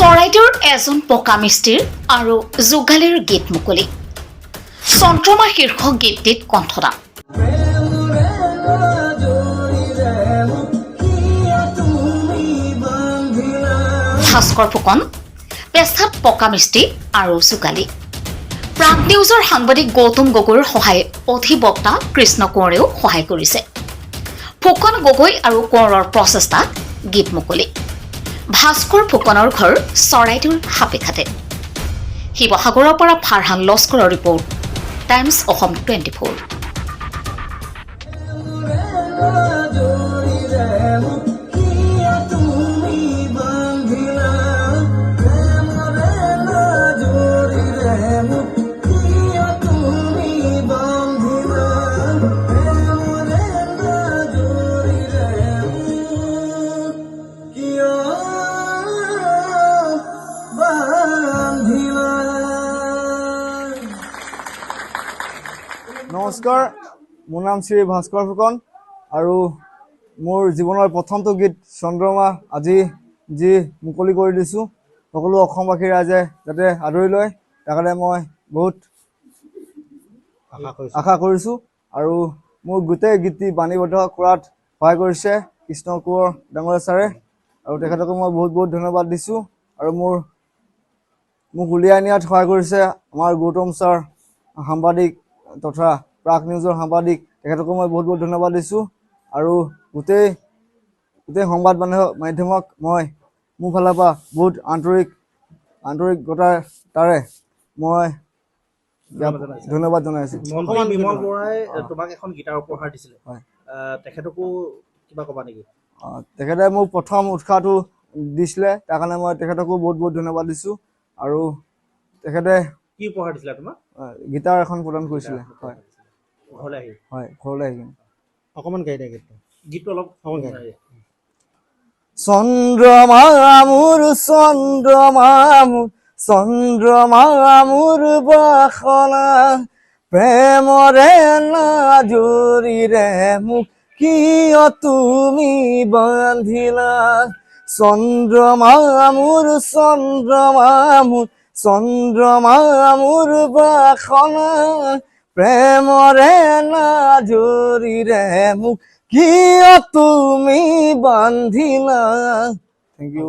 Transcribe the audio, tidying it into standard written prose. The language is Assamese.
চৰাইদেউৰ এজন পকা মিস্ত্ৰীৰ আৰু যোগালীৰ গীত মুকলি চন্দ্ৰমা শীৰ্ষক গীতটিত কণ্ঠদান ভাস্কৰ ফুকন পেছাত পকা মিস্ত্ৰী আৰু যোগালী প্ৰাগ নিউজৰ সাংবাদিক গৌতম গগৈৰ সহায়ে অধিবক্তা কৃষ্ণ কোঁৱৰেও সহায় কৰিছে ফুকন গগৈ আৰু কোঁৱৰৰ প্ৰচেষ্টাত গীত মুকলি ভাস্কৰ ফুকনৰ ঘৰ চৰাইদেউৰ হাপিখাতে শিৱসাগৰৰ পৰা ফাৰহান লস্কৰৰ ৰিপৰ্ট টাইমছ অসম 24 নমস্কাৰ মোৰ নাম শ্ৰী ভাস্কৰ ফুকন আৰু মোৰ জীৱনৰ প্ৰথমটো গীত চন্দ্ৰমা আজি যি মুকলি কৰি দিছোঁ সকলো অসমবাসী ৰাইজে যাতে আদৰি লয় তাৰকাৰণে মই বহুত আশা কৰিছোঁ আৰু মোৰ গোটেই গীতটি বাণীবদ্ধ কৰাত সহায় কৰিছে কৃষ্ণ কোঁৱৰ ডাঙৰীয়া ছাৰে আৰু তেখেতকো মই বহুত বহুত ধন্যবাদ দিছোঁ আৰু মোক উলিয়াই নিয়াত সহায় কৰিছে আমাৰ গৌতম ছাৰ সাংবাদিক তথা প্ৰাগ নিউজৰ সাংবাদিক তেখেতকো মই বহুত বহুত ধন্যবাদ দিছোঁ আৰু গোটেই সংবাদ মাধ্যমক মই মোৰ ফালৰ পৰা বহুত আন্তৰিকতাৰে মই ধন্যবাদ জনাইছোঁ। বিমল বৰাই তোমাক এখন গীটাৰ উপহাৰ দিছিলে তেখেতকো কিবা ক'বা নেকি? তেখেতে মোক প্ৰথম উৎসাহটো দিছিলে তাৰ কাৰণে মই তেখেতকো বহুত বহুত ধন্যবাদ দিছোঁ আৰু তেখেতে কি উপহাৰ দিছিলে তোমাক? গীটাৰ এখন প্ৰদান কৰিছিলে হয় ঘৰলৈ আহি অকণমান গাই দিয়া গীতটো অলপ অকণমান গাই দিয়া চন্দ্ৰমা মোৰ বাসনা প্ৰেমৰে নাজৰিৰে মোক কিয় তুমি বান্ধিলা চন্দ্ৰমা মোৰ বাসনা প্ৰেমৰে নাজৰিৰে মোক কিয় তুমি বান্ধিলা। Thank U.